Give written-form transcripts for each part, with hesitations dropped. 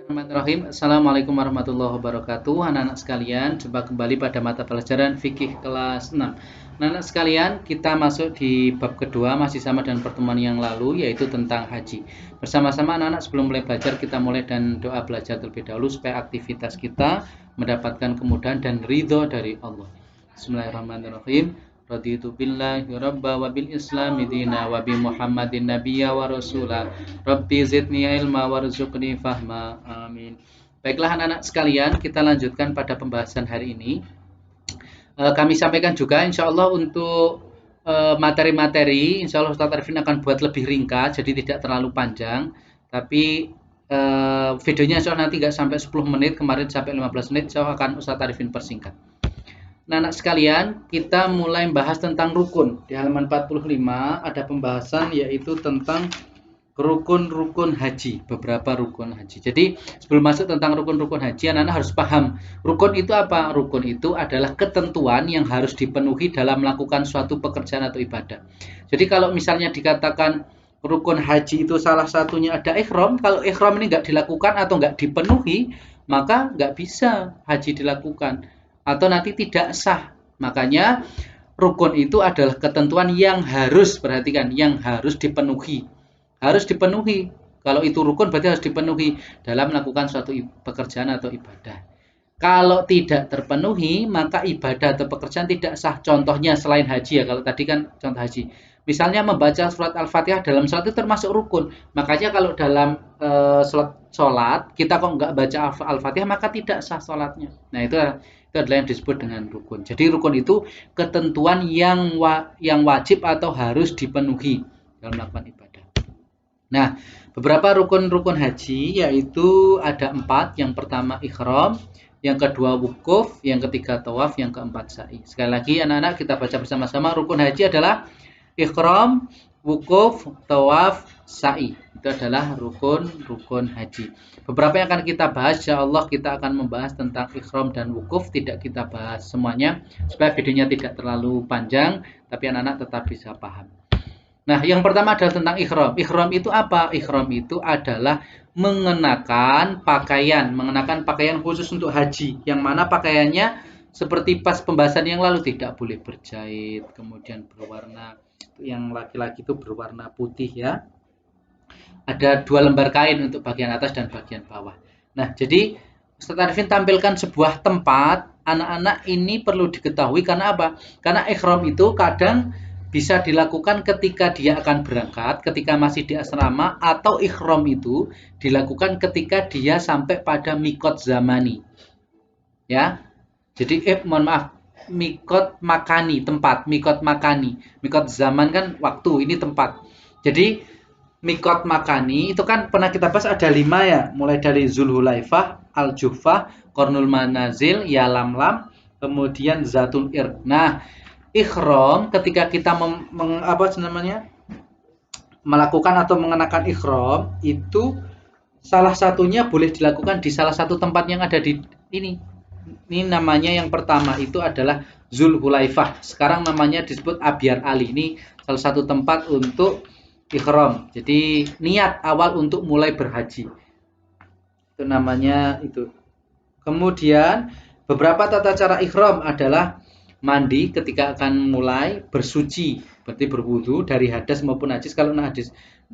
Bismillahirrahmanirrahim. Assalamualaikum warahmatullahi wabarakatuh. Anak-anak sekalian, jumpa kembali pada mata pelajaran fikih kelas 6. Anak-anak sekalian, kita masuk di bab kedua, masih sama dengan pertemuan yang lalu, yaitu tentang haji. Bersama-sama anak-anak, sebelum mulai belajar, kita mulai dan doa belajar terlebih dahulu supaya aktivitas kita mendapatkan kemudahan dan ridho dari Allah. Bismillahirrahmanirrahim. Raditu billahi rabba wa bil islami dina wa bi muhammadin nabiyya wa rasula. Rabbi zidni ilma warzuqni fahma. Amin. Baiklah anak-anak sekalian, kita lanjutkan pada pembahasan hari ini. Kami sampaikan juga insya Allah untuk materi-materi, insya Allah Ustaz Arifin akan buat lebih ringkas, jadi tidak terlalu panjang. Tapi videonya insya Allah nanti nggak sampai 10 menit, kemarin sampai 15 menit, insya Allah akan Ustaz Arifin persingkat. Nah, anak sekalian, kita mulai membahas tentang rukun. Di halaman 45 ada pembahasan yaitu tentang rukun-rukun haji, beberapa rukun haji. Jadi, sebelum masuk tentang rukun-rukun haji, anak-anak harus paham. Rukun itu apa? Rukun itu adalah ketentuan yang harus dipenuhi dalam melakukan suatu pekerjaan atau ibadah. Jadi, kalau misalnya dikatakan rukun haji itu salah satunya ada ihram, kalau ihram ini nggak dilakukan atau nggak dipenuhi, maka nggak bisa haji dilakukan atau nanti tidak sah. Makanya rukun itu adalah ketentuan yang harus, perhatikan, yang harus dipenuhi. Harus dipenuhi. Kalau itu rukun berarti harus dipenuhi dalam melakukan suatu pekerjaan atau ibadah. Kalau tidak terpenuhi, maka ibadah atau pekerjaan tidak sah. Contohnya selain haji ya, kalau tadi kan contoh haji. Misalnya membaca surat Al-Fatihah dalam sholat itu termasuk rukun. Makanya kalau dalam sholat kita kok nggak baca Al-Fatihah maka tidak sah sholatnya. Nah itu adalah yang disebut dengan rukun. Jadi rukun itu ketentuan yang wajib atau harus dipenuhi dalam melakukan ibadah. Nah, beberapa rukun-rukun haji yaitu ada 4. Yang pertama ihram, yang kedua wukuf, yang ketiga tawaf, yang keempat sa'i. Sekali lagi anak-anak kita baca bersama-sama. Rukun haji adalah ihram, wukuf, tawaf, sa'i. Itu adalah rukun-rukun haji. Beberapa yang akan kita bahas, insyaallah kita akan membahas tentang ihram dan wukuf, tidak kita bahas semuanya supaya videonya tidak terlalu panjang, tapi anak-anak tetap bisa paham. Nah, yang pertama adalah tentang ihram. Ihram itu apa? Ihram itu adalah mengenakan pakaian khusus untuk haji, yang mana pakaiannya seperti pas pembahasan yang lalu tidak boleh berjahit, kemudian berwarna, yang laki-laki itu berwarna putih ya. Ada 2 lembar kain untuk bagian atas dan bagian bawah. Nah, jadi Ustaz Arifin tampilkan sebuah tempat, anak-anak ini perlu diketahui karena apa? Karena ihram itu kadang bisa dilakukan ketika dia akan berangkat, ketika masih di asrama, atau ihram itu dilakukan ketika dia sampai pada mikot zamani. Ya. Jadi mohon maaf, mikot makani, tempat, mikot makani. Mikot zaman kan waktu, ini tempat. Jadi mikot makani itu kan pernah kita bahas ada 5 ya, mulai dari Zulhulaifah, Al-Juhfah, Qarnul Manazil, Yalamlam, kemudian Zatul Ir. Nah, ihram ketika kita melakukan atau mengenakan ihram itu salah satunya boleh dilakukan di salah satu tempat yang ada di ini. Ini namanya yang pertama itu adalah Zulhulaifah. Sekarang namanya disebut Abyar Ali. Ini salah satu tempat untuk ihram. Jadi niat awal untuk mulai berhaji. Itu namanya itu. Kemudian beberapa tata cara ihram adalah mandi ketika akan mulai, bersuci berarti berwudu dari hadas maupun najis. Kalau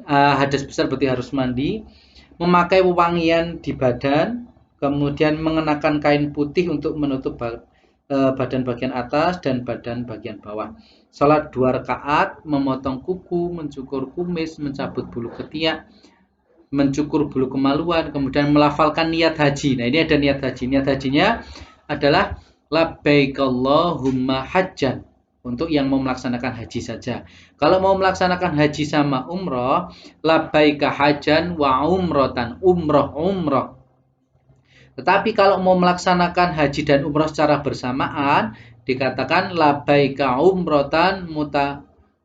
hadas besar berarti harus mandi, memakai wewangian di badan, kemudian mengenakan kain putih untuk menutup badan bagian atas dan badan bagian bawah. Salat 2 rakaat, memotong kuku, mencukur kumis, mencabut bulu ketiak, mencukur bulu kemaluan, kemudian melafalkan niat haji. Nah, ini ada niat haji. Niat hajinya adalah labbaik Allahumma hajjan, untuk yang mau melaksanakan haji saja. Kalau mau melaksanakan haji sama umroh, labbaika hajjan wa umrotan, umroh. Tetapi kalau mau melaksanakan haji dan umroh secara bersamaan, dikatakan labbaika umrotan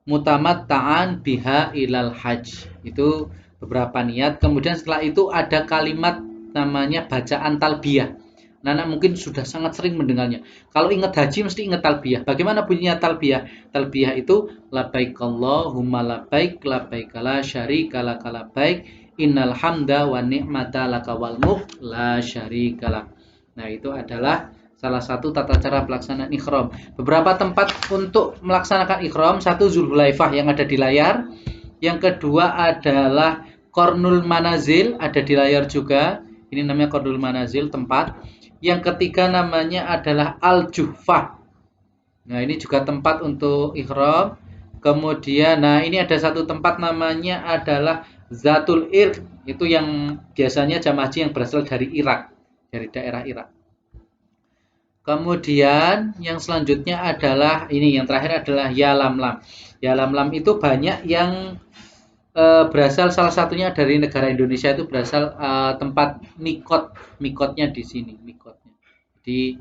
mutamatta'an biha ilal hajj. Itu beberapa niat. Kemudian setelah itu ada kalimat namanya bacaan talbiyah. Nana mungkin sudah sangat sering mendengarnya. Kalau ingat haji mesti ingat talbiyah. Bagaimana bunyinya talbiyah? Talbiyah itu labbaik Allahumma labbaik, labbaik la syarika laka labbaik, Innal hamda wa ni'mata laka wal mulk la syarikalah. Nah, itu adalah salah satu tata cara pelaksanaan ihram. Beberapa tempat untuk melaksanakan ihram, satu Zulhulaifah yang ada di layar, yang kedua adalah Qornul Manazil, ada di layar juga. Ini namanya Qornul Manazil tempat. Yang ketiga namanya adalah Al-Juhfah. Nah, ini juga tempat untuk ihram. Kemudian, nah ini ada satu tempat namanya adalah Zatul Irq. Itu yang biasanya jamaah haji yang berasal dari Irak, dari daerah Irak. Kemudian yang selanjutnya adalah ini, yang terakhir adalah Yalamlam. Yalamlam itu banyak yang berasal, salah satunya dari negara Indonesia, itu berasal tempat mikotnya di sini, mikotnya. Di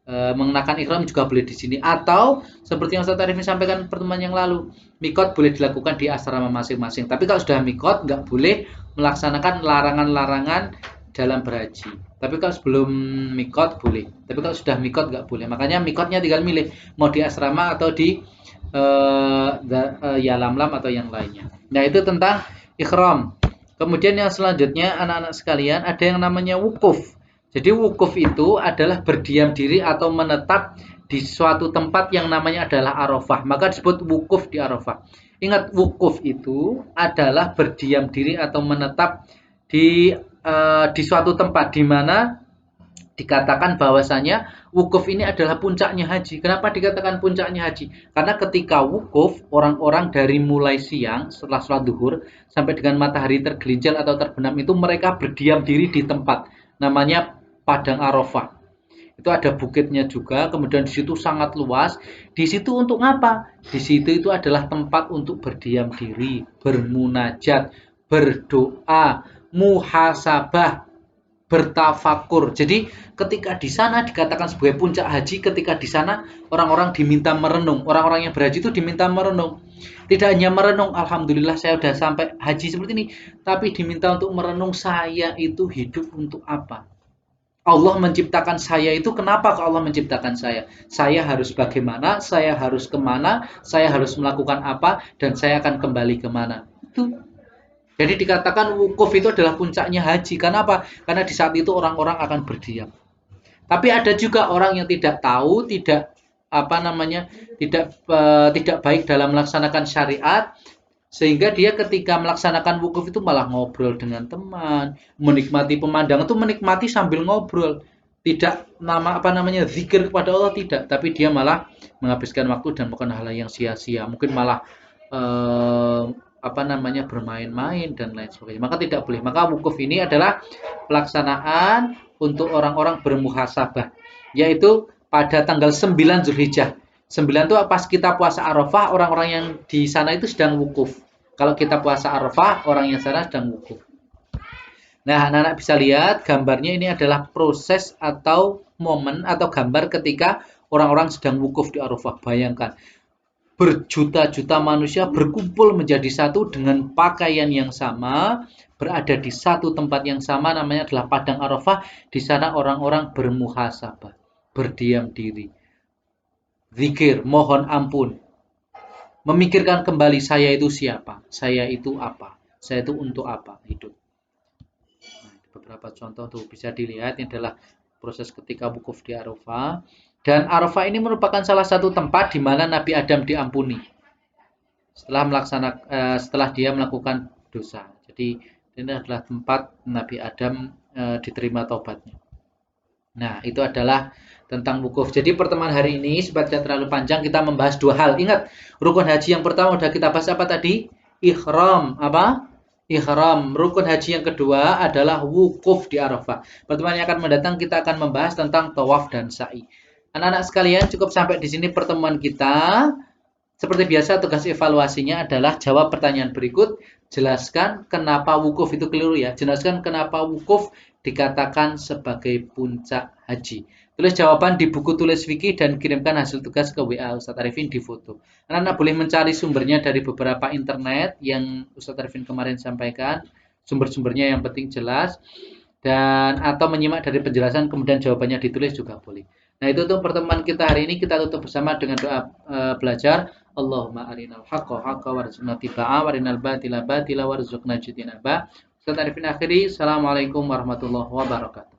mengenakan ihram juga boleh di sini, atau seperti yang Ustaz Arifin sampaikan pertemuan yang lalu, mikot boleh dilakukan di asrama masing-masing. Tapi kalau sudah mikot nggak boleh melaksanakan larangan-larangan dalam berhaji. Tapi kalau sebelum mikot boleh. Tapi kalau sudah mikot nggak boleh. Makanya mikotnya tinggal milih mau di asrama atau di Yalamlam atau yang lainnya. Nah, itu tentang ihram. Kemudian yang selanjutnya anak-anak sekalian, ada yang namanya wukuf. Jadi wukuf itu adalah berdiam diri atau menetap di suatu tempat yang namanya adalah Arafah. Maka disebut wukuf di Arafah. Ingat, wukuf itu adalah berdiam diri atau menetap di suatu tempat di mana dikatakan bahwasanya wukuf ini adalah puncaknya haji. Kenapa dikatakan puncaknya haji? Karena ketika wukuf, orang-orang dari mulai siang setelah sholat duhur sampai dengan matahari tergelincir atau terbenam itu mereka berdiam diri di tempat namanya Padang Arafah. Itu ada bukitnya juga, kemudian di situ sangat luas. Di situ untuk apa? Di situ itu adalah tempat untuk berdiam diri, bermunajat, berdoa, muhasabah, bertafakur. Jadi ketika di sana dikatakan sebagai puncak haji, ketika di sana orang-orang diminta merenung. Orang-orang yang berhaji itu diminta merenung. Tidak hanya merenung, alhamdulillah saya sudah sampai haji seperti ini, tapi diminta untuk merenung, saya itu hidup untuk apa? Allah menciptakan saya itu kenapa Allah menciptakan saya? Saya harus bagaimana? Saya harus kemana? Saya harus melakukan apa? Dan saya akan kembali kemana? Itu. Jadi dikatakan wukuf itu adalah puncaknya haji. Kenapa? Karena di saat itu orang-orang akan berdiam. Tapi ada juga orang yang tidak tahu, tidak tidak baik dalam melaksanakan syariat, sehingga dia ketika melaksanakan wukuf itu malah ngobrol dengan teman, menikmati pemandangan, itu menikmati sambil ngobrol, tidak zikir kepada Allah, tidak, tapi dia malah menghabiskan waktu dan melakukan hal yang sia-sia, mungkin malah eh, bermain-main dan lain sebagainya. Maka tidak boleh. Maka wukuf ini adalah pelaksanaan untuk orang-orang bermuhasabah, yaitu pada tanggal 9 Zulhijjah. 9 itu pas kita puasa Arafah, orang-orang yang di sana itu sedang wukuf. Kalau kita puasa Arafah, orang yang sana sedang wukuf. Nah, anak-anak bisa lihat gambarnya, ini adalah proses atau momen atau gambar ketika orang-orang sedang wukuf di Arafah. Bayangkan, berjuta-juta manusia berkumpul menjadi satu dengan pakaian yang sama, berada di satu tempat yang sama, namanya adalah Padang Arafah. Di sana orang-orang bermuhasabah, berdiam diri, zikir, mohon ampun, memikirkan kembali saya itu siapa, saya itu apa, saya itu untuk apa hidup. Nah, beberapa contoh tuh bisa dilihat, ini adalah proses ketika wukuf di Arafah. Dan Arafah ini merupakan salah satu tempat di mana Nabi Adam diampuni setelah dia melakukan dosa. Jadi ini adalah tempat Nabi Adam diterima taubatnya. Nah, itu adalah tentang wukuf. Jadi pertemuan hari ini supaya tidak terlalu panjang, kita membahas dua hal. Ingat, rukun haji yang pertama udah kita bahas apa tadi? Ihram. Apa? Ihram. Rukun haji yang kedua adalah wukuf di Arafah. Pertemuan yang akan mendatang kita akan membahas tentang tawaf dan sa'i. Anak-anak sekalian, cukup sampai di sini pertemuan kita. Seperti biasa, tugas evaluasinya adalah jawab pertanyaan berikut. Jelaskan kenapa wukuf itu keliru ya. Jelaskan kenapa wukuf dikatakan sebagai puncak haji. Tulis jawaban di buku tulis fikih dan kirimkan hasil tugas ke WA Ustaz Arifin di foto. Anak-anak boleh mencari sumbernya dari beberapa internet yang Ustaz Arifin kemarin sampaikan. Sumber-sumbernya yang penting jelas. Dan atau menyimak dari penjelasan kemudian jawabannya ditulis juga boleh. Nah, itu untuk pertemuan kita hari ini. Kita tutup bersama dengan doa belajar. Allahumma arinal haqqa haqqa warzuqna tibaa warinal batila batila warzuqna jitinaba. Saya Arifin akhiri. Assalamualaikum warahmatullahi wabarakatuh.